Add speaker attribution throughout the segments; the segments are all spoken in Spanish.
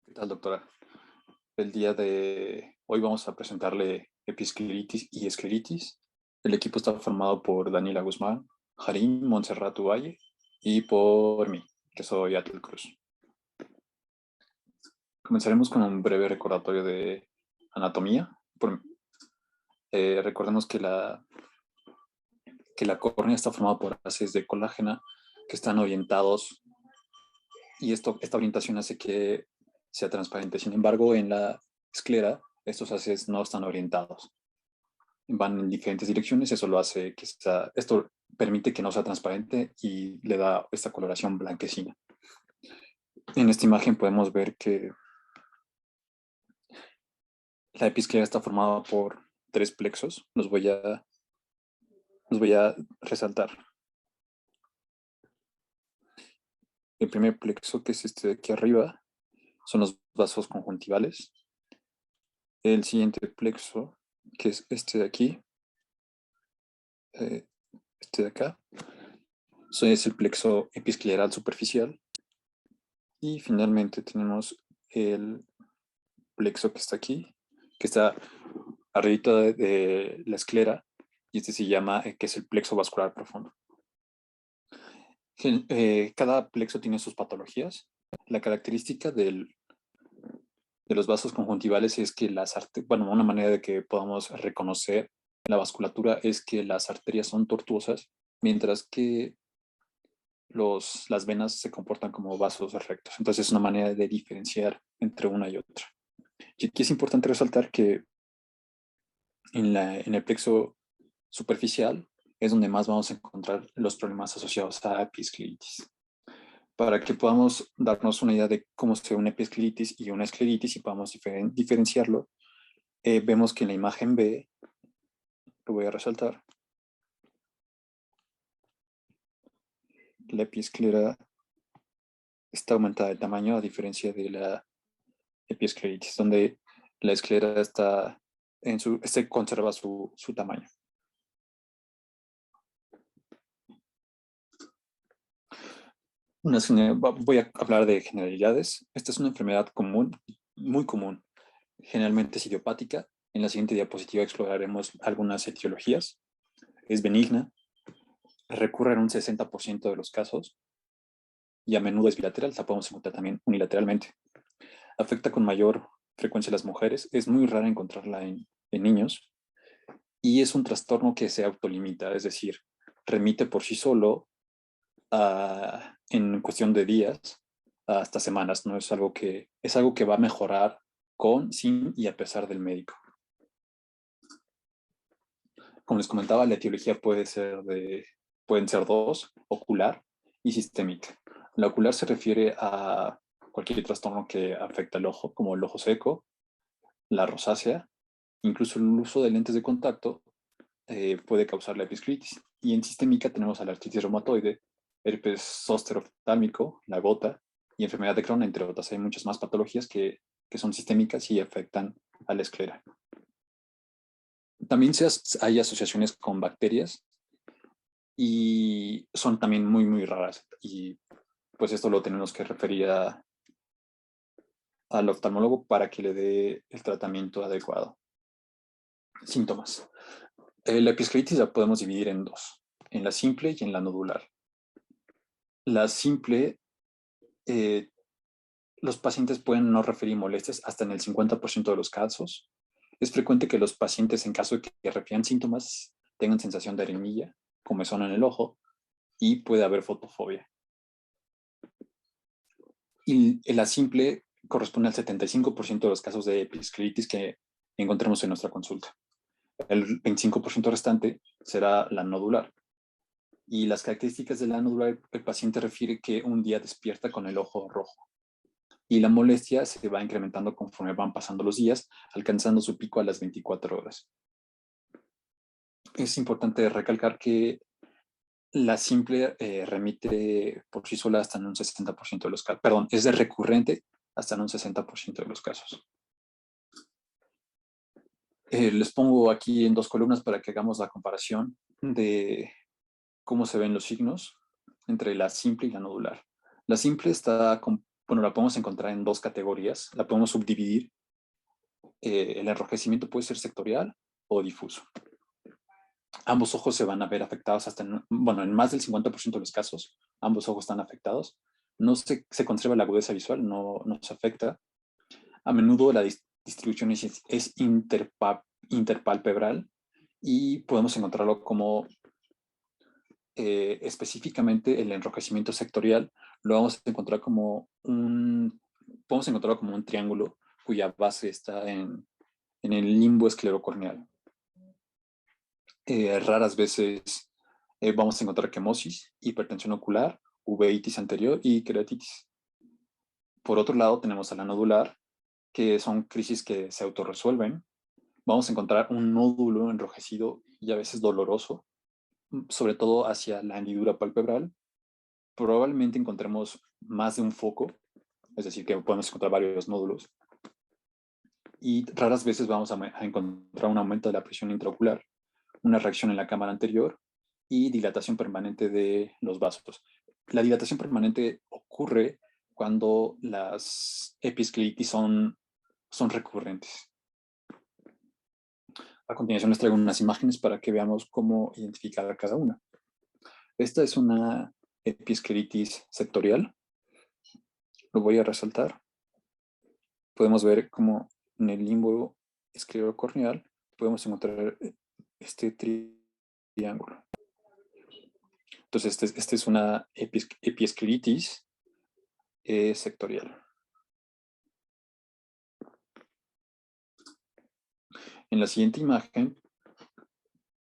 Speaker 1: ¿Qué tal, doctora? El día de hoy vamos a presentarle episcleritis y escleritis. El equipo está formado por Daniela Guzmán, Jarín Montserrat Valle y por mí, que soy Atul Cruz. Comenzaremos con un breve recordatorio de anatomía. Recordemos que la córnea está formada por haces de colágena que están orientados y esta orientación hace que sea transparente. Sin embargo, en la esclera, estos haces no están orientados. Van en diferentes direcciones, esto permite que no sea transparente y le da esta coloración blanquecina. En esta imagen podemos ver que la episclera está formada por tres plexos. Los voy a resaltar. El primer plexo, que es este de aquí arriba, son los vasos conjuntivales. El siguiente plexo, que es este de aquí, este de acá, es el plexo episcleral superficial. Y finalmente tenemos el plexo que está aquí, que está arriba de la esclera, y este se llama, que es el plexo vascular profundo. Cada plexo tiene sus patologías. La característica de los vasos conjuntivales es que una manera de que podamos reconocer la vasculatura es que las arterias son tortuosas, mientras que las venas se comportan como vasos rectos. Entonces es una manera de diferenciar entre una y otra. Y aquí es importante resaltar que en el plexo superficial es donde más vamos a encontrar los problemas asociados a episcleritis. Para que podamos darnos una idea de cómo se ve una episcleritis y una escleritis y podamos diferenciarlo, vemos que en la imagen B, lo voy a resaltar, la episclera está aumentada de tamaño a diferencia de la episcleritis, donde la esclera conserva su tamaño. Voy a hablar de generalidades. Esta es una enfermedad común, muy común. Generalmente es idiopática. En la siguiente diapositiva exploraremos algunas etiologías. Es benigna, recurre en un 60% de los casos y a menudo es bilateral, la podemos encontrar también unilateralmente. Afecta con mayor frecuencia a las mujeres, es muy rara encontrarla en niños y es un trastorno que se autolimita, es decir, remite por sí solo en cuestión de días hasta semanas. No es algo que va a mejorar con, sin y a pesar del médico. Como les comentaba, la etiología pueden ser dos: ocular y sistémica. La ocular se refiere a cualquier trastorno que afecta al ojo, como el ojo seco, la rosácea, incluso el uso de lentes de contacto puede causar la episcleritis. Y en sistémica tenemos a la artritis reumatoide, herpes zóster oftálmico, la gota y enfermedad de Crohn, entre otras. Hay muchas más patologías que son sistémicas y afectan a la esclera. También hay asociaciones con bacterias y son también muy, muy raras. Y pues esto lo tenemos que referir al oftalmólogo para que le dé el tratamiento adecuado. Síntomas. La episcleritis la podemos dividir en dos: en la simple y en la nodular. La simple, los pacientes pueden no referir molestias hasta en el 50% de los casos. Es frecuente que los pacientes, en caso de que refieran síntomas, tengan sensación de arenilla, comezón en el ojo, y puede haber fotofobia. Y la simple corresponde al 75% de los casos de episcleritis que encontramos en nuestra consulta. El 25% restante será la nodular. Y las características de la nodular: el paciente refiere que un día despierta con el ojo rojo y la molestia se va incrementando conforme van pasando los días, alcanzando su pico a las 24 horas. Es importante recalcar que la simple remite por sí sola hasta en un 60% de los casos. Perdón, es de recurrente hasta en un 60% de los casos. Les pongo aquí en dos columnas para que hagamos la comparación de cómo se ven los signos entre la simple y la nodular. La simple está Bueno, la podemos encontrar en dos categorías, la podemos subdividir. El enrojecimiento puede ser sectorial o difuso. Ambos ojos se van a ver afectados en más del 50% de los casos, ambos ojos están afectados. No se conserva la agudeza visual, no se afecta. A menudo la distribución es interpalpebral y podemos encontrarlo como específicamente el enrojecimiento sectorial lo vamos a encontrar podemos encontrarlo como un triángulo cuya base está en el limbo esclerocorneal. Raras veces vamos a encontrar quemosis, hipertensión ocular, uveitis anterior y queratitis. Por otro lado, tenemos a la nodular, que son crisis que se autorresuelven. Vamos a encontrar un nódulo enrojecido y a veces doloroso, sobre todo hacia la hendidura palpebral. Probablemente encontremos más de un foco, es decir, que podemos encontrar varios nódulos. Y raras veces vamos a encontrar un aumento de la presión intraocular, una reacción en la cámara anterior y dilatación permanente de los vasos. La dilatación permanente ocurre cuando las episcleritis son recurrentes. A continuación les traigo unas imágenes para que veamos cómo identificar a cada una. Esta es una episcleritis sectorial. Lo voy a resaltar. Podemos ver cómo en el limbo esclerocorneal podemos encontrar este triángulo. Entonces, esta es una episcleritis sectorial. En la siguiente imagen,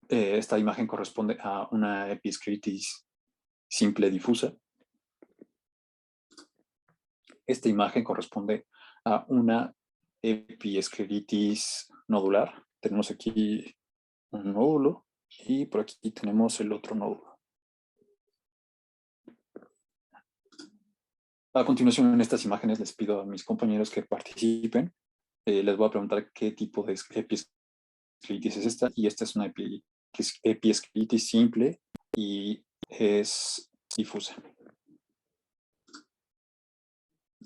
Speaker 1: esta imagen corresponde a una episcleritis simple difusa. Esta imagen corresponde a una episcleritis nodular. Tenemos aquí un nódulo y por aquí tenemos el otro nódulo. A continuación, en estas imágenes les pido a mis compañeros que participen. Les voy a preguntar qué tipo de episcleritis es esta, y esta es una episcleritis simple y es difusa.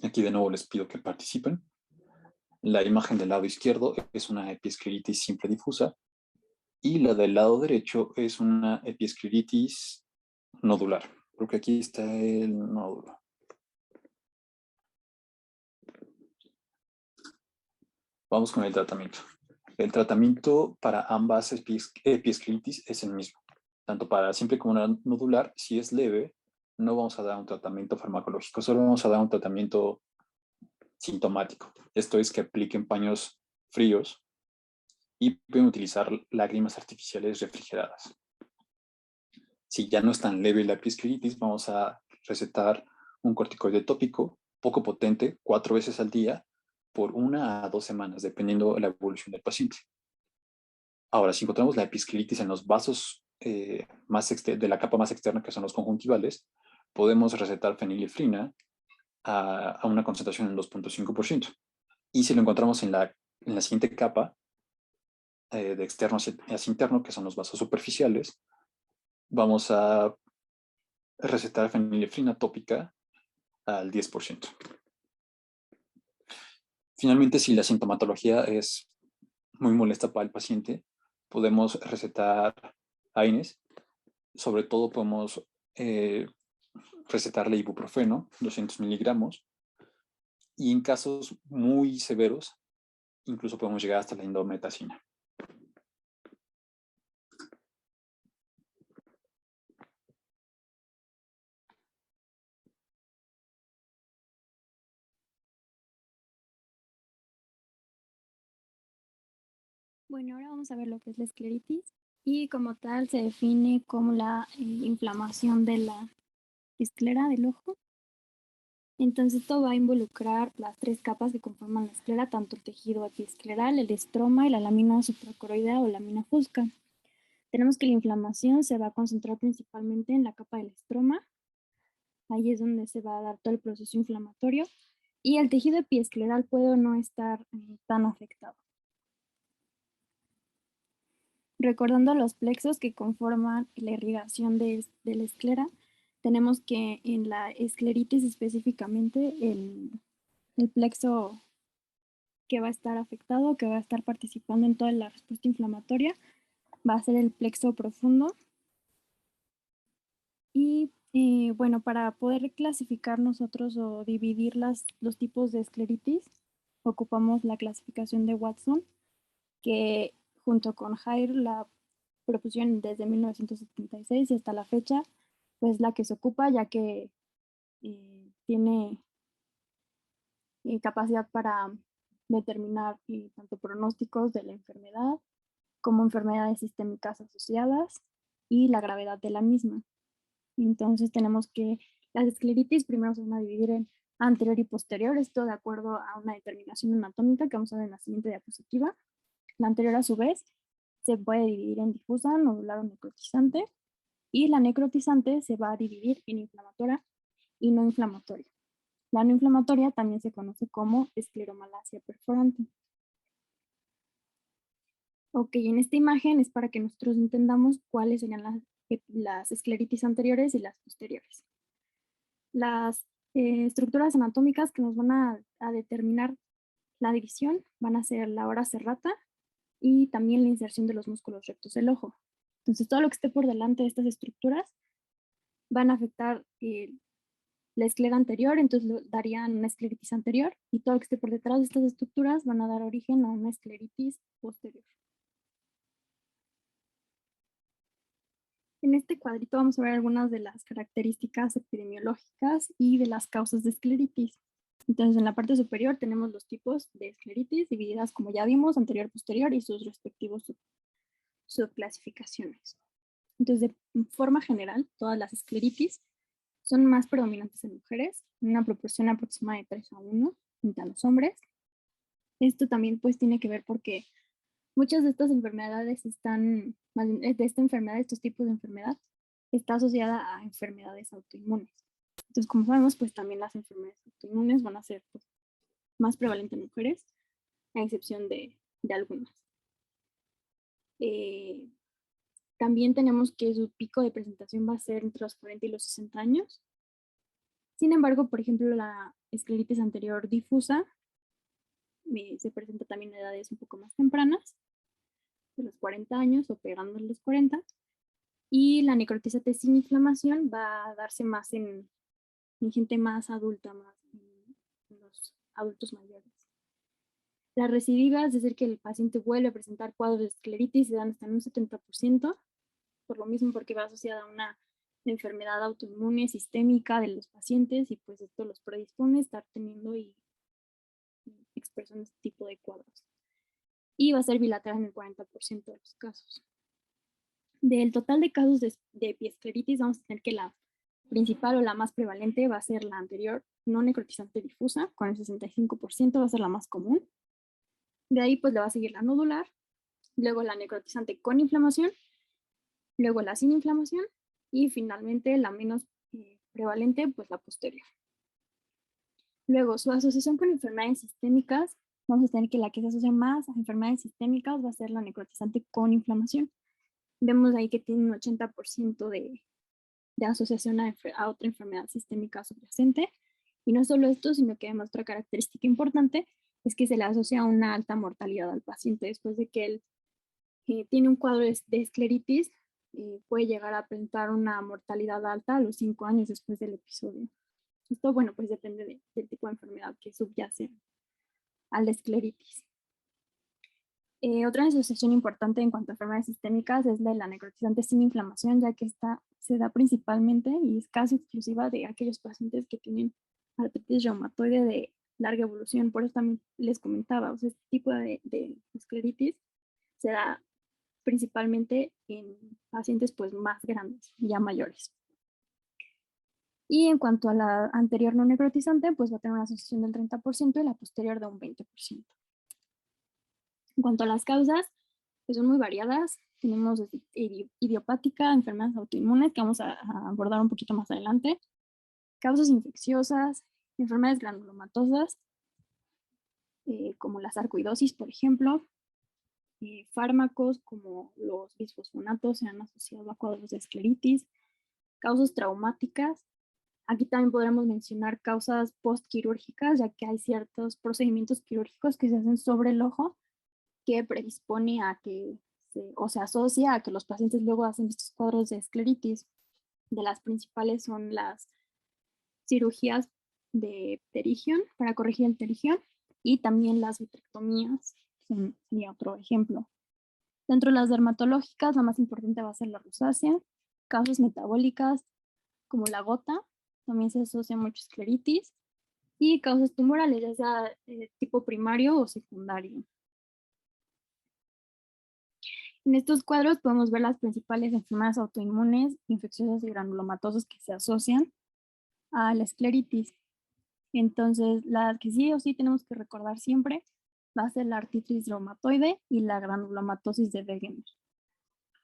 Speaker 1: Aquí de nuevo les pido que participen. La imagen del lado izquierdo es una episcleritis simple difusa y la del lado derecho es una episcleritis nodular, porque aquí está el nódulo. Vamos con el tratamiento. El tratamiento para ambas episcleritis es el mismo. Tanto para simple como nodular, si es leve, no vamos a dar un tratamiento farmacológico, solo vamos a dar un tratamiento sintomático. Esto es que apliquen paños fríos y pueden utilizar lágrimas artificiales refrigeradas. Si ya no es tan leve la episcleritis, vamos a recetar un corticoide tópico poco potente 4 veces al día por 1 a 2 semanas, dependiendo de la evolución del paciente. Ahora, si encontramos la episcleritis en los vasos de la capa más externa, que son los conjuntivales, podemos recetar fenilefrina a una concentración en 2.5%. Y si lo encontramos en la siguiente capa, de externo hacia interno, que son los vasos superficiales, vamos a recetar fenilefrina tópica al 10%. Finalmente, si la sintomatología es muy molesta para el paciente, podemos recetar AINES. Sobre todo podemos recetarle ibuprofeno, 200 miligramos, y en casos muy severos, incluso podemos llegar hasta la indometacina.
Speaker 2: Bueno, ahora vamos a ver lo que es la escleritis y como tal se define como la inflamación de la esclera del ojo. Entonces esto va a involucrar las 3 capas que conforman la esclera, tanto el tejido epiescleral, el estroma y la lámina supracoroidea o lámina fusca. Tenemos que la inflamación se va a concentrar principalmente en la capa del estroma, ahí es donde se va a dar todo el proceso inflamatorio, y el tejido epiescleral puede o no estar tan afectado. Recordando los plexos que conforman la irrigación de la esclera, tenemos que en la escleritis específicamente el plexo que va a estar afectado, que va a estar participando en toda la respuesta inflamatoria, va a ser el plexo profundo. Y bueno, para poder clasificar nosotros o dividir los tipos de escleritis, ocupamos la clasificación de Watson, que junto con Jair la propusieron desde 1976 y hasta la fecha, pues la que se ocupa, ya que tiene capacidad para determinar tanto pronósticos de la enfermedad como enfermedades sistémicas asociadas y la gravedad de la misma. Entonces tenemos que las escleritis primero se van a dividir en anterior y posterior, esto de acuerdo a una determinación anatómica que vamos a ver en la siguiente diapositiva. La anterior a su vez se puede dividir en difusa, nodular o necrotizante, y la necrotizante se va a dividir en inflamatoria y no inflamatoria. La no inflamatoria también se conoce como escleromalacia perforante. Ok, en esta imagen es para que nosotros entendamos cuáles serían las escleritis anteriores y las posteriores. Las estructuras anatómicas que nos van a determinar la división van a ser la hora serrata y también la inserción de los músculos rectos del ojo. Entonces, todo lo que esté por delante de estas estructuras van a afectar la esclera anterior, entonces darían una escleritis anterior, y todo lo que esté por detrás de estas estructuras van a dar origen a una escleritis posterior. En este cuadrito vamos a ver algunas de las características epidemiológicas y de las causas de escleritis. Entonces, en la parte superior tenemos los tipos de escleritis divididas, como ya vimos, anterior, posterior y sus respectivos subclasificaciones. Entonces, de forma general, todas las escleritis son más predominantes en mujeres, en una proporción aproximada de 3:1 frente a los hombres. Esto también pues tiene que ver porque muchas de estas enfermedades estos tipos de enfermedad, está asociada a enfermedades autoinmunes. Entonces, como sabemos, pues también las enfermedades autoinmunes van a ser pues, más prevalentes en mujeres, a excepción de algunas. También tenemos que su pico de presentación va a ser entre los 40 y los 60 años. Sin embargo, por ejemplo, la escleritis anterior difusa se presenta también en edades un poco más tempranas, de los 40 años o pegando los 40. Y la necrotisante sin inflamación va a darse más en gente más adulta, más en los adultos mayores. Las recidivas, es decir, que el paciente vuelve a presentar cuadros de escleritis, se dan hasta en un 70%, por lo mismo porque va asociada a una enfermedad autoinmune sistémica de los pacientes y pues esto los predispone a estar teniendo y expresando este tipo de cuadros. Y va a ser bilateral en el 40% de los casos. Del total de casos de epiescleritis, vamos a tener que la principal o la más prevalente va a ser la anterior, no necrotizante difusa, con el 65%, va a ser la más común. De ahí pues le va a seguir la nodular, luego la necrotizante con inflamación, luego la sin inflamación y finalmente la menos prevalente, pues la posterior. Luego, su asociación con enfermedades sistémicas, vamos a tener que la que se asocia más a enfermedades sistémicas va a ser la necrotizante con inflamación. Vemos ahí que tiene un 80% de asociación a otra enfermedad sistémica subyacente. Y no solo esto, sino que además otra característica importante es que se le asocia a una alta mortalidad al paciente después de que él tiene un cuadro de escleritis, puede llegar a presentar una mortalidad alta a los 5 años después del episodio. Esto, bueno, pues depende del tipo de enfermedad que subyace a la escleritis. Otra asociación importante en cuanto a enfermedades sistémicas es la necrotizante sin inflamación, ya que esta se da principalmente y es casi exclusiva de aquellos pacientes que tienen artritis reumatoide de larga evolución. Por eso también les comentaba, o sea, este tipo de escleritis se da principalmente en pacientes pues más grandes, ya mayores. Y en cuanto a la anterior no necrotizante, pues va a tener una asociación del 30% y la posterior de un 20%. En cuanto a las causas, pues son muy variadas. Tenemos idiopática, enfermedades autoinmunes, que vamos a abordar un poquito más adelante, causas infecciosas, enfermedades granulomatosas, como la sarcoidosis, por ejemplo, fármacos como los bisfosfonatos se han asociado a cuadros de escleritis, causas traumáticas. Aquí también podremos mencionar causas postquirúrgicas, ya que hay ciertos procedimientos quirúrgicos que se hacen sobre el ojo que predispone a que o se asocia a que los pacientes luego hacen estos cuadros de escleritis. De las principales son las cirugías de pterigión para corregir el pterigión y también las vitrectomías, sería otro ejemplo. Dentro de las dermatológicas, la más importante va a ser la rosácea, causas metabólicas como la gota, también se asocia mucho escleritis, y causas tumorales, ya sea tipo primario o secundario. En estos cuadros podemos ver las principales enfermedades autoinmunes, infecciosas y granulomatosas que se asocian a la escleritis. Entonces, la que sí o sí tenemos que recordar siempre va a ser la artritis reumatoide y la granulomatosis de Wegener.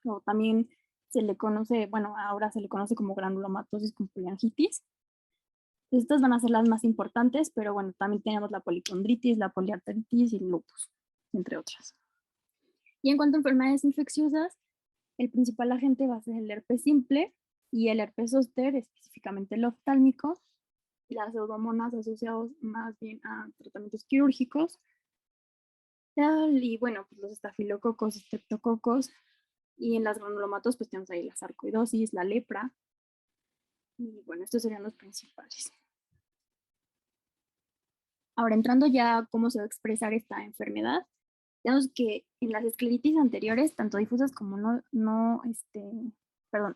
Speaker 2: O también se le conoce, bueno, ahora se le conoce como granulomatosis con poliangitis. Estas van a ser las más importantes, pero bueno, también tenemos la polipondritis, la poliarteritis y el lupus, entre otras. Y en cuanto a enfermedades infecciosas, el principal agente va a ser el herpes simple y el herpes zóster, específicamente el oftálmico, las pseudomonas asociados más bien a tratamientos quirúrgicos, y bueno, pues los estafilococos, estreptococos, y en las granulomatos pues tenemos ahí la sarcoidosis, la lepra, y bueno, estos serían los principales. Ahora, entrando ya a cómo se va a expresar esta enfermedad, tenemos que en las escleritis anteriores, tanto difusas como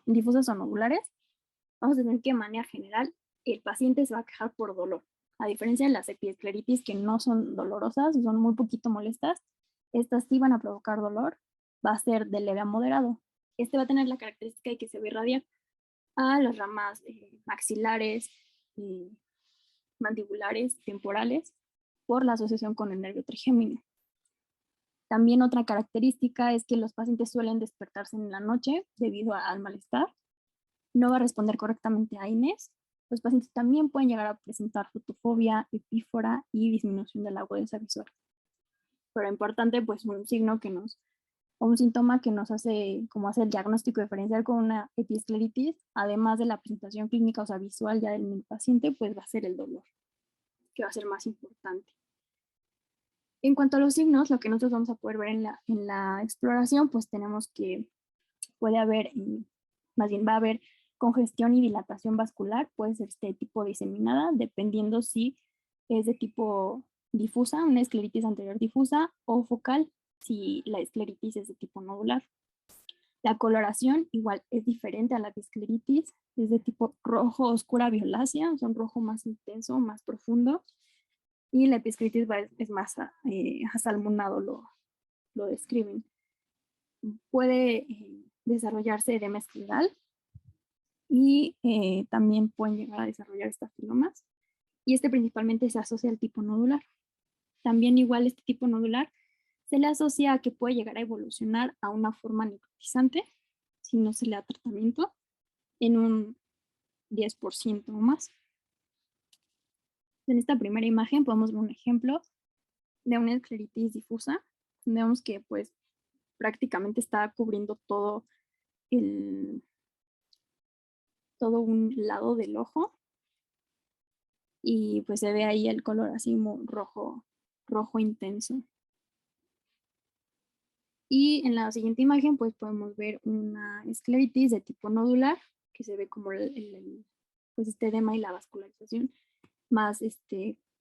Speaker 2: difusas o nodulares, vamos a tener que de manera general el paciente se va a quejar por dolor. A diferencia de las epiescleritis que no son dolorosas, son muy poquito molestas, estas sí van a provocar dolor, va a ser de leve a moderado. Este va a tener la característica de que se va a irradiar a las ramas maxilares, mandibulares, temporales, por la asociación con el nervio trigémino. También otra característica es que los pacientes suelen despertarse en la noche debido al malestar. No va a responder correctamente a AINES. Los pacientes también pueden llegar a presentar fotofobia, epífora y disminución de la agudeza visual. Pero importante, pues un signo que o un síntoma que nos hace como hacer el diagnóstico diferencial con una epiescleritis, además de la presentación clínica, o sea, visual ya del paciente, pues va a ser el dolor, que va a ser más importante. En cuanto a los signos, lo que nosotros vamos a poder ver en la exploración, pues tenemos que puede haber, más bien va a haber congestión y dilatación vascular, puede ser este tipo diseminada, dependiendo si es de tipo difusa, una escleritis anterior difusa, o focal, si la escleritis es de tipo nodular. La coloración igual es diferente a la escleritis, es de tipo rojo oscura violácea, es un rojo más intenso, más profundo, y la episcleritis es más asalmonado, lo describen. Puede desarrollarse edema escleral y también pueden llegar a desarrollar estafilomas. Y este principalmente se asocia al tipo nodular. También igual este tipo nodular se le asocia a que puede llegar a evolucionar a una forma necrotizante si no se le da tratamiento en un 10% o más. En esta primera imagen podemos ver un ejemplo de una escleritis difusa. Vemos que pues prácticamente está cubriendo todo un lado del ojo y pues se ve ahí el color así muy rojo intenso. Y en la siguiente imagen pues podemos ver una escleritis de tipo nodular que se ve como pues este edema y la vascularización más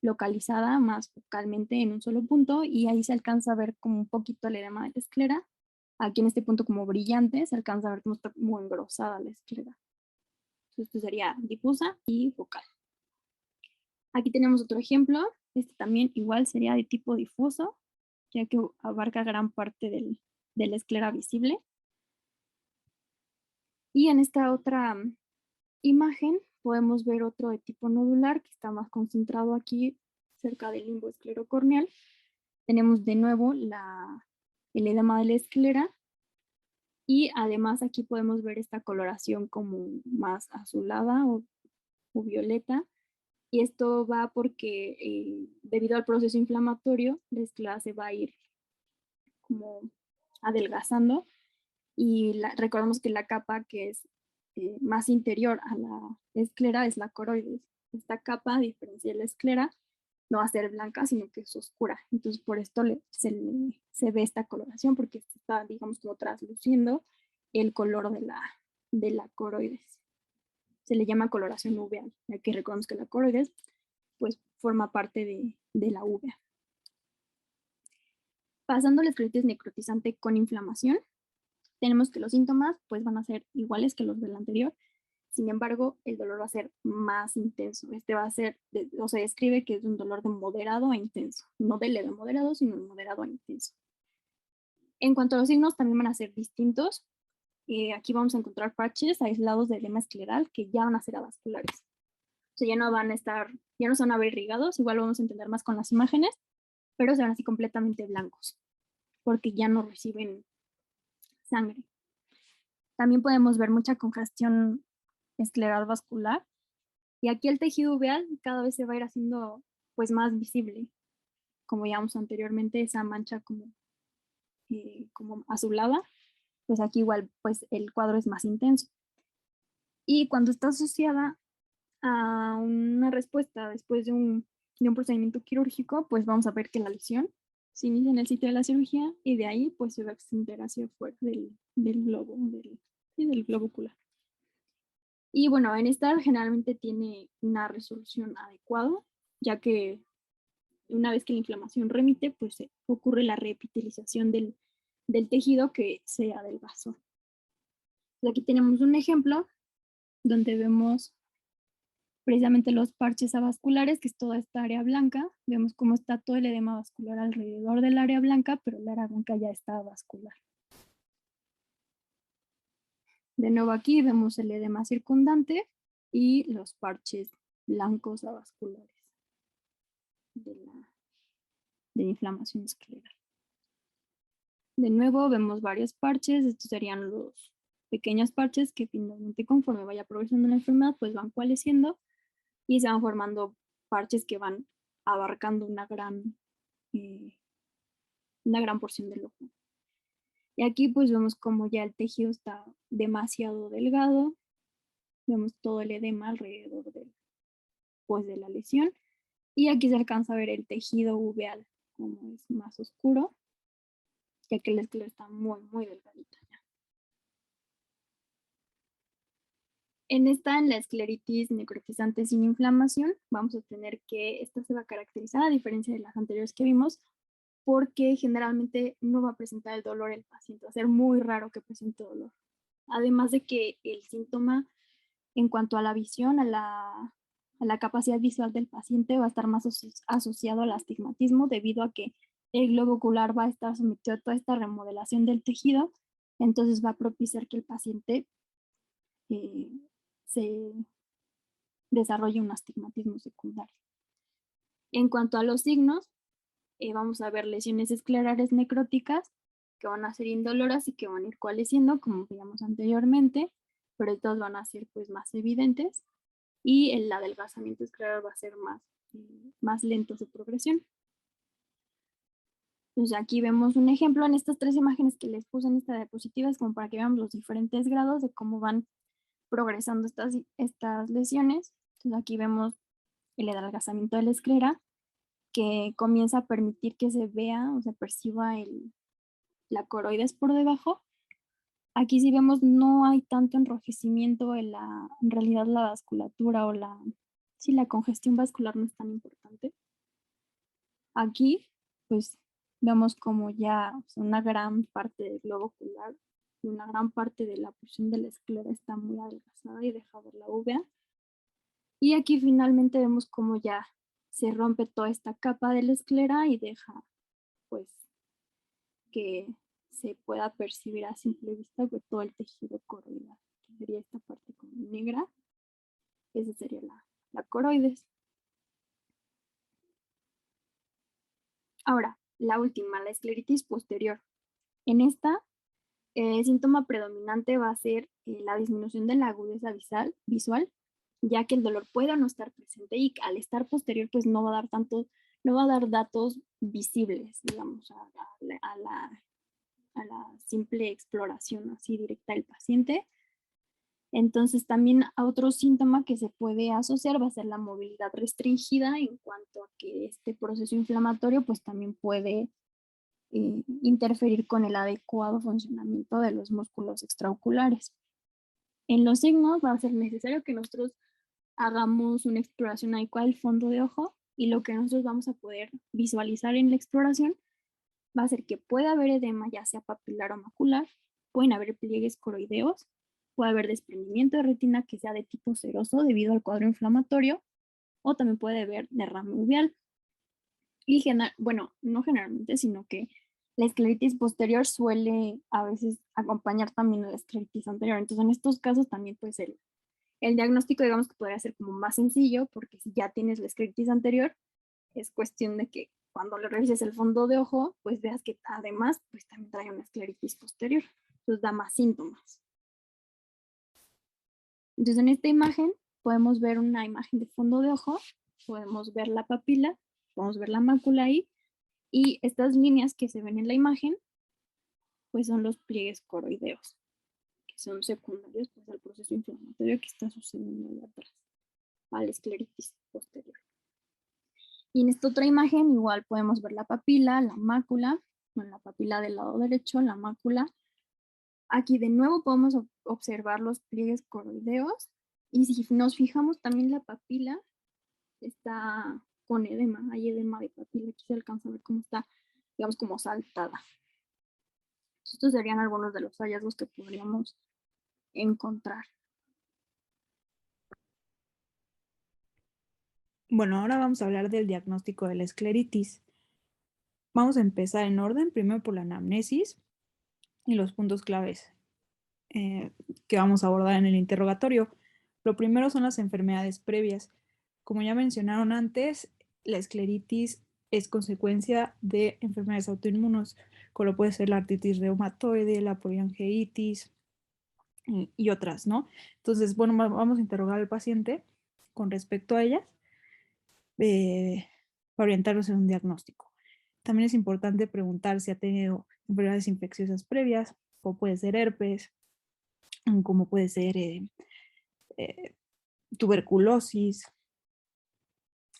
Speaker 2: localizada, más focalmente en un solo punto, y ahí se alcanza a ver como un poquito el edema de la esclera. Aquí en este punto como brillante se alcanza a ver cómo está muy engrosada la esclera. Esto sería difusa y focal. Aquí tenemos otro ejemplo. Este también igual sería de tipo difuso, ya que abarca gran parte de la esclera visible. Y en esta otra imagen podemos ver otro de tipo nodular que está más concentrado aquí cerca del limbo esclerocorneal. Tenemos de nuevo el edema de la esclera y además aquí podemos ver esta coloración como más azulada o violeta. Y esto va porque debido al proceso inflamatorio, la esclera se va a ir como adelgazando y recordamos que la capa que es más interior a la esclera es la coroides. Esta capa, a diferencia de la esclera, no va a ser blanca, sino que es oscura. Entonces, por esto se ve esta coloración, porque está, digamos, como trasluciendo el color de la coroides. Se le llama coloración uveal, ya que recordemos que la coroides pues, forma parte de la uvea. Pasando a la escleritis necrotizante con inflamación, tenemos que los síntomas pues, van a ser iguales que los del anterior. Sin embargo, el dolor va a ser más intenso. Este va a ser, o se describe que es un dolor de moderado a intenso. No de leve a moderado, sino de moderado a intenso. En cuanto a los signos, también van a ser distintos. Aquí vamos a encontrar parches aislados de edema escleral que ya van a ser avasculares. O sea, ya no van a estar, ya no se van a ver irrigados, igual vamos a entender más con las imágenes, pero se van así completamente blancos, porque ya no reciben sangre. También podemos ver mucha congestión escleral vascular, y aquí el tejido uveal cada vez se va a ir haciendo pues más visible, como ya vimos anteriormente, esa mancha como azulada, pues aquí igual pues el cuadro es más intenso. Y cuando está asociada a una respuesta después de un procedimiento quirúrgico, pues vamos a ver que la lesión se inicia en el sitio de la cirugía y de ahí pues se va a extender hacia afuera del globo, del globo ocular. Y bueno, en esta generalmente tiene una resolución adecuada, ya que una vez que la inflamación remite, pues ocurre la reepitelización del tejido que se adelgazó. Aquí tenemos un ejemplo donde vemos precisamente los parches avasculares, que es toda esta área blanca. Vemos cómo está todo el edema vascular alrededor del área blanca, pero el área blanca ya está vascular. De nuevo aquí vemos el edema circundante y los parches blancos avasculares de la inflamación escleral. De nuevo vemos varios parches. Estos serían los pequeños parches que finalmente, conforme vaya progresando la enfermedad, pues van coalesciendo y se van formando parches que van abarcando una gran porción del ojo. Y aquí pues vemos como ya el tejido está demasiado delgado, vemos todo el edema alrededor de la lesión, y aquí se alcanza a ver el tejido uveal como es más oscuro, ya que la esclera está muy, muy delgadita ya. En la escleritis necrotizante sin inflamación, vamos a tener que esta se va a caracterizar, a diferencia de las anteriores que vimos, porque generalmente no va a presentar el dolor el paciente, va a ser muy raro que presente dolor. Además de que el síntoma en cuanto a la visión, a la capacidad visual del paciente, va a estar más asociado al astigmatismo, debido a que el globo ocular va a estar sometido a toda esta remodelación del tejido, entonces va a propiciar que el paciente se desarrolle un astigmatismo secundario. En cuanto a los signos, vamos a ver lesiones esclerales necróticas que van a ser indoloras y que van a ir coalesciendo, como veíamos anteriormente, pero estas van a ser pues más evidentes, y el adelgazamiento escleral va a ser más lento su progresión. Entonces aquí vemos un ejemplo en estas tres imágenes que les puse en esta diapositiva, es como para que veamos los diferentes grados de cómo van progresando estas lesiones. Entonces aquí vemos el adelgazamiento de la esclera, que comienza a permitir que se vea o se perciba la coroides por debajo. Aquí si vemos no hay tanto enrojecimiento, en realidad la vasculatura o la congestión vascular no es tan importante. Aquí pues vemos como ya una gran parte del globo ocular y una gran parte de la porción de la esclera está muy adelgazada y deja ver la uvea. Y aquí finalmente vemos como ya se rompe toda esta capa de la esclera y deja pues que se pueda percibir a simple vista pues, todo el tejido coroidal, que sería esta parte como negra. Esa sería la coroides. Ahora, la última, la escleritis posterior. En esta, el síntoma predominante va a ser la disminución de la agudeza visual, ya que el dolor puede o no estar presente, y al estar posterior pues no va a dar datos visibles, digamos, a la simple exploración así directa del paciente. Entonces también a otro síntoma que se puede asociar va a ser la movilidad restringida, en cuanto a que este proceso inflamatorio pues también puede interferir con el adecuado funcionamiento de los músculos extraoculares. En los signos va a ser necesario que nosotros hagamos una exploración adecuada del fondo de ojo, y lo que nosotros vamos a poder visualizar en la exploración va a ser que puede haber edema, ya sea papilar o macular, pueden haber pliegues coroideos, puede haber desprendimiento de retina que sea de tipo seroso debido al cuadro inflamatorio, o también puede haber derrame uveal. Y bueno, no generalmente, sino que la escleritis posterior suele a veces acompañar también a la escleritis anterior. Entonces, en estos casos también pues el diagnóstico, digamos que podría ser como más sencillo, porque si ya tienes la escleritis anterior, es cuestión de que cuando le revises el fondo de ojo, pues veas que además pues también trae una escleritis posterior. Entonces da más síntomas. Entonces en esta imagen podemos ver una imagen de fondo de ojo, podemos ver la papila, podemos ver la mácula ahí, y estas líneas que se ven en la imagen pues son los pliegues coroideos, que son secundarios pues al proceso inflamatorio que está sucediendo ahí atrás, a la escleritis posterior. Y en esta otra imagen igual podemos ver la papila, la mácula, bueno, la papila del lado derecho, la mácula. Aquí de nuevo podemos observar los pliegues coroideos, y si nos fijamos también la papila está con edema, hay edema de papila, aquí se alcanza a ver cómo está, digamos, como saltada. Estos serían algunos de los hallazgos que podríamos encontrar.
Speaker 3: Bueno, ahora vamos a hablar del diagnóstico de la escleritis. Vamos a empezar en orden, primero por la anamnesis y los puntos claves que vamos a abordar en el interrogatorio. Lo primero son las enfermedades previas. Como ya mencionaron antes, la escleritis es consecuencia de enfermedades autoinmunes, como puede ser la artritis reumatoide, la poliangiitis y otras, ¿no? Entonces, bueno, vamos a interrogar al paciente con respecto a ellas para orientarnos en un diagnóstico. También es importante preguntar si ha tenido enfermedades infecciosas previas, como puede ser herpes, como puede ser tuberculosis,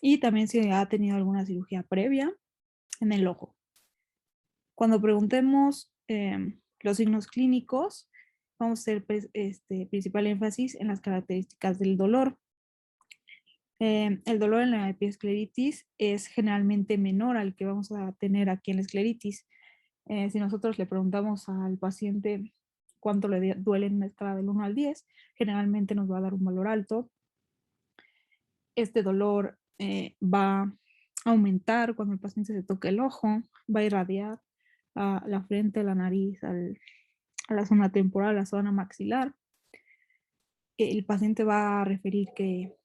Speaker 3: y también si ha tenido alguna cirugía previa en el ojo. Cuando preguntemos los signos clínicos, vamos a hacer principal énfasis en las características del dolor. El dolor en la epiescleritis es generalmente menor al que vamos a tener aquí en la escleritis. Si nosotros le preguntamos al paciente cuánto le duele en una escala del 1 al 10, generalmente nos va a dar un valor alto. Este dolor va a aumentar cuando el paciente se toca el ojo, va a irradiar a la frente, a la nariz, a la zona temporal, a la zona maxilar. El paciente va a referir que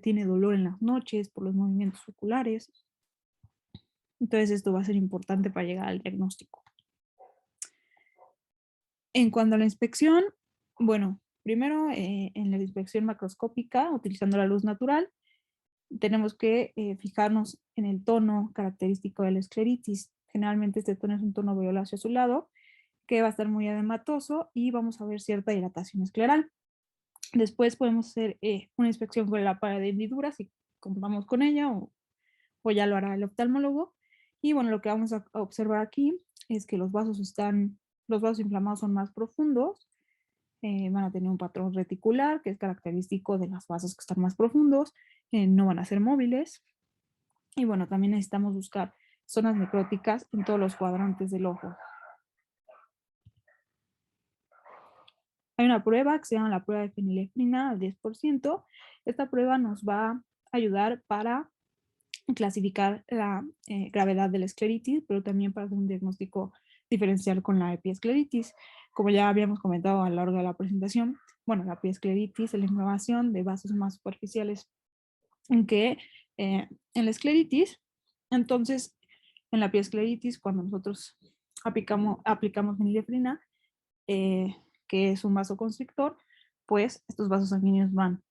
Speaker 3: tiene dolor en las noches por los movimientos oculares. Entonces esto va a ser importante para llegar al diagnóstico. En cuanto a la inspección, bueno, primero en la inspección macroscópica, utilizando la luz natural, tenemos que fijarnos en el tono característico de la escleritis. Generalmente este tono es un tono violáceo azulado, que va a estar muy edematoso, y vamos a ver cierta dilatación escleral. Después podemos hacer una inspección con la lámpara de hendiduras si contamos con ella, o ya lo hará el oftalmólogo. Y bueno, lo que vamos a observar aquí es que los vasos inflamados son más profundos, van a tener un patrón reticular que es característico de los vasos que están más profundos, no van a ser móviles. Y bueno, también necesitamos buscar zonas necróticas en todos los cuadrantes del ojo. Hay una prueba que se llama la prueba de fenilefrina al 10%. Esta prueba nos va a ayudar para clasificar la gravedad de la escleritis, pero también para hacer un diagnóstico diferencial con la epiescleritis. Como ya habíamos comentado a lo largo de la presentación, bueno, la epiescleritis es la inflamación de vasos más superficiales en la escleritis. Entonces, en la epiescleritis, cuando nosotros aplicamos fenilefrina, que es un vasoconstrictor, pues estos vasos sanguíneos van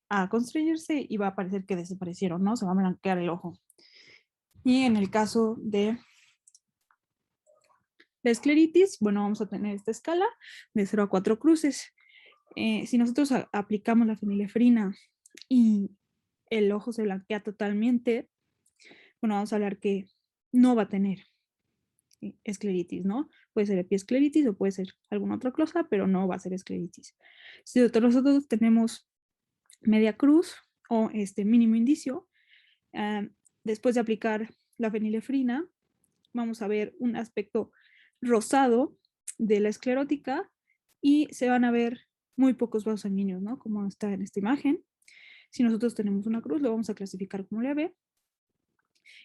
Speaker 3: a constriñirse y va a parecer que desaparecieron, ¿no? Se va a blanquear el ojo. Y en el caso de la escleritis, bueno, vamos a tener esta escala de 0 a 4 cruces. Si nosotros aplicamos la fenilefrina y el ojo se blanquea totalmente, bueno, vamos a hablar que no va a tener escleritis, ¿no? Puede ser epiescleritis o puede ser alguna otra cosa, pero no va a ser escleritis. Si nosotros tenemos media cruz o mínimo indicio, después de aplicar la fenilefrina, vamos a ver un aspecto rosado de la esclerótica y se van a ver muy pocos vasos sanguíneos, ¿no? Como está en esta imagen. Si nosotros tenemos una cruz, lo vamos a clasificar como leve.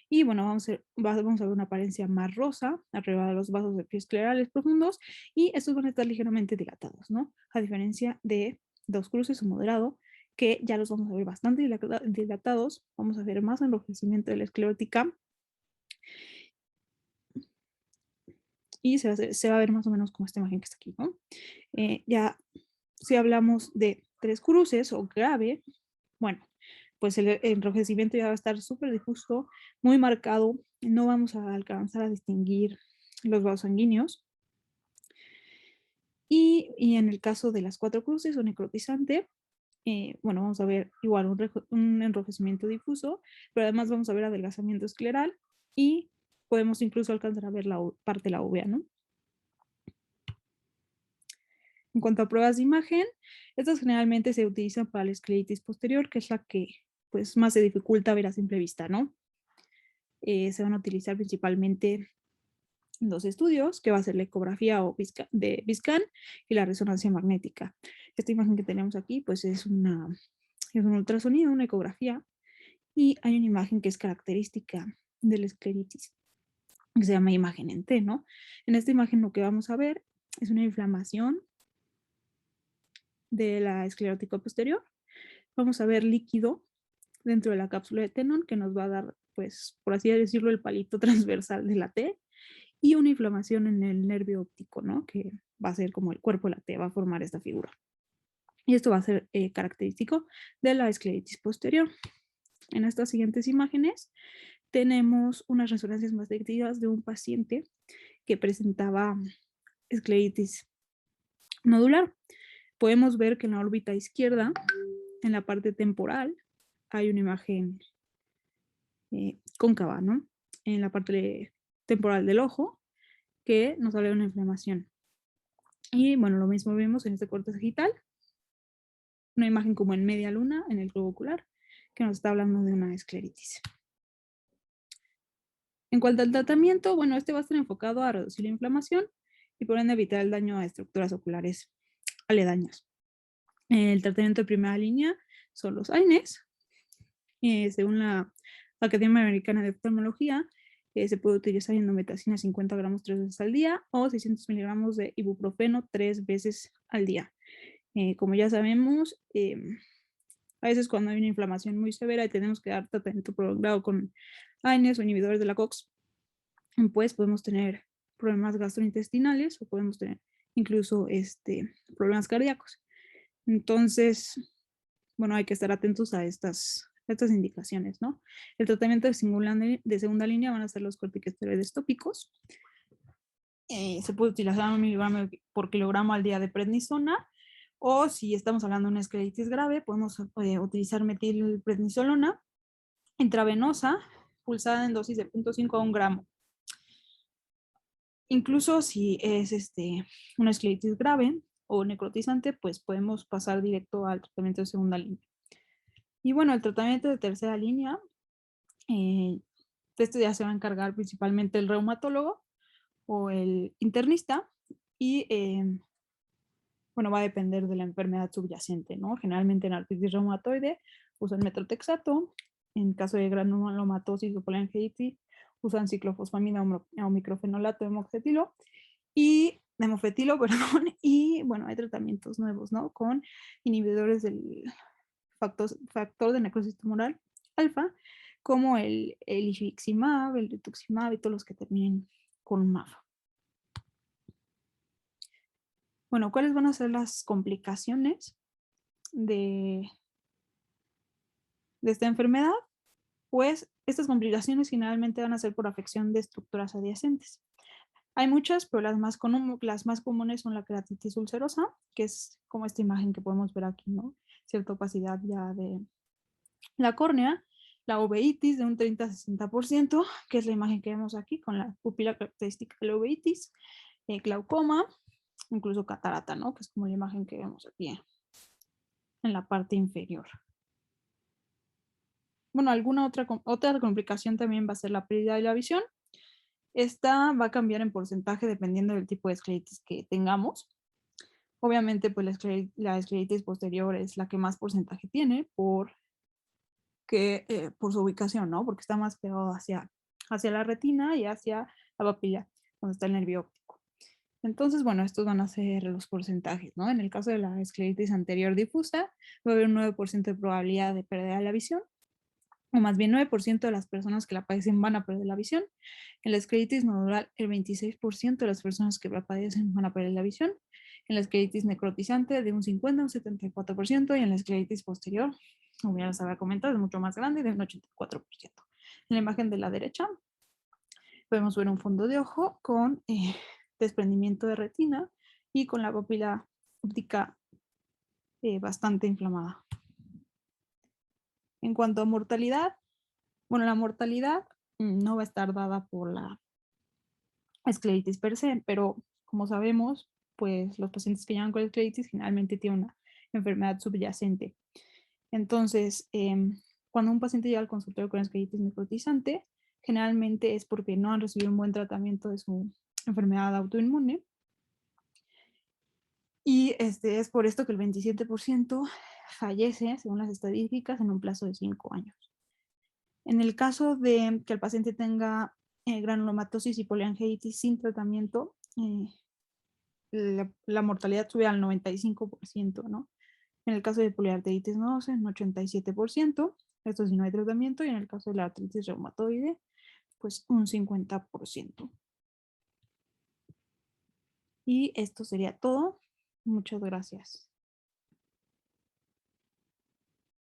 Speaker 3: Y bueno, vamos a ver una apariencia más rosa arriba de los vasos epiesclerales profundos y estos van a estar ligeramente dilatados, ¿no? A diferencia de dos cruces o moderado, que ya los vamos a ver bastante dilatados, vamos a ver más enrojecimiento de la esclerótica y se va a ver más o menos como esta imagen que está aquí, ¿no? Ya si hablamos de tres cruces o grave, bueno, pues el enrojecimiento ya va a estar súper difuso, muy marcado, no vamos a alcanzar a distinguir los vasos sanguíneos. Y en el caso de las cuatro cruces o necrotizante, bueno, vamos a ver igual un enrojecimiento difuso, pero además vamos a ver adelgazamiento escleral y podemos incluso alcanzar a ver la parte de la uvea, ¿no? En cuanto a pruebas de imagen, estas generalmente se utilizan para la escleritis posterior, que es la que pues, más se dificulta ver a simple vista, ¿no? Se van a utilizar principalmente dos estudios, que va a ser la ecografía de BISCAN y la resonancia magnética. Esta imagen que tenemos aquí, pues es un ultrasonido, una ecografía, y hay una imagen que es característica de la escleritis, que se llama imagen en T, ¿no? En esta imagen lo que vamos a ver es una inflamación de la esclerótica posterior. Vamos a ver líquido dentro de la cápsula de Tenon que nos va a dar, pues, por así decirlo, el palito transversal de la T y una inflamación en el nervio óptico, ¿no? Que va a ser como el cuerpo de la T, va a formar esta figura. Y esto va a ser característico de la escleritis posterior. En estas siguientes imágenes tenemos unas resonancias magnéticas de un paciente que presentaba escleritis nodular. Podemos ver que en la órbita izquierda, en la parte temporal, hay una imagen cóncava, ¿no? En la parte temporal del ojo, que nos habla de una inflamación. Y bueno, lo mismo vemos en este corte sagital, una imagen como en media luna en el globo ocular, que nos está hablando de una escleritis. En cuanto al tratamiento, bueno, este va a estar enfocado a reducir la inflamación y por ende evitar el daño a estructuras oculares aledañas. El tratamiento de primera línea son los AINES. Según la Academia Americana de Oftalmología, se puede utilizar indometacina 50 gramos 3 veces al día o 600 miligramos de ibuprofeno 3 veces al día. Como ya sabemos, a veces cuando hay una inflamación muy severa y tenemos que dar tratamiento prolongado con AINES o inhibidores de la COX, pues podemos tener problemas gastrointestinales o podemos tener incluso problemas cardíacos. Entonces, bueno, hay que estar atentos a estas indicaciones, ¿no? El tratamiento de segunda línea van a ser los corticosteroides tópicos. Se puede utilizar 1 miligramo por kilogramo al día de prednisona, o si estamos hablando de una escleritis grave, podemos utilizar metilprednisolona intravenosa, pulsada en dosis de 0.5 a 1 gramo. Incluso si es una escleritis grave o necrotizante, pues podemos pasar directo al tratamiento de segunda línea. Y bueno, el tratamiento de tercera línea, de esto ya se va a encargar principalmente el reumatólogo o el internista y bueno, va a depender de la enfermedad subyacente, ¿no? Generalmente en artritis reumatoide usan metrotexato, en caso de granulomatosis o polyangiitis usan ciclofosfamida o microfenolato de mofetilo y perdón, y bueno, hay tratamientos nuevos, ¿no? Con inhibidores del factor de necrosis tumoral alfa, como el ifiximab, el rituximab y todos los que terminen con MAF. Bueno, ¿cuáles van a ser las complicaciones de esta enfermedad? Pues estas complicaciones generalmente van a ser por afección de estructuras adyacentes. Hay muchas, pero las más comunes son la queratitis ulcerosa, que es como esta imagen que podemos ver aquí, ¿no? Cierta opacidad ya de la córnea, la uveitis de un 30 a 60%, que es la imagen que vemos aquí con la pupila característica de la uveitis, glaucoma, incluso catarata, ¿no? Que es como la imagen que vemos aquí en la parte inferior. Bueno, alguna otra complicación también va a ser la pérdida de la visión. Esta va a cambiar en porcentaje dependiendo del tipo de escleritis que tengamos. Obviamente, pues la escleritis posterior es la que más porcentaje tiene por su ubicación, ¿no? Porque está más pegado hacia la retina y hacia la papila, donde está el nervio óptico. Entonces, bueno, estos van a ser los porcentajes, ¿no? En el caso de la escleritis anterior difusa, va a haber un 9% de probabilidad de perder la visión, o más bien 9% de las personas que la padecen van a perder la visión. En la escleritis nodular, el 26% de las personas que la padecen van a perder la visión. En la escleritis necrotizante, de un 50 a un 74%, y en la escleritis posterior, como ya les había comentado, es mucho más grande, de un 84%. En la imagen de la derecha, podemos ver un fondo de ojo con desprendimiento de retina y con la papila óptica bastante inflamada. En cuanto a mortalidad, bueno, la mortalidad no va a estar dada por la escleritis per se, pero como sabemos, pues los pacientes que llegan con escleritis generalmente tienen una enfermedad subyacente. Entonces, cuando un paciente llega al consultorio con escleritis necrotizante, generalmente es porque no han recibido un buen tratamiento de su enfermedad autoinmune. Y es por esto que el 27% fallece, según las estadísticas, en un plazo de 5 años. En el caso de que el paciente tenga granulomatosis y poliangiitis sin tratamiento, la mortalidad sube al 95%, ¿no? En el caso de poliarteritis nodosa, un 87%, esto si no hay tratamiento, y en el caso de la artritis reumatoide, pues un 50%. Y esto sería todo. Muchas gracias.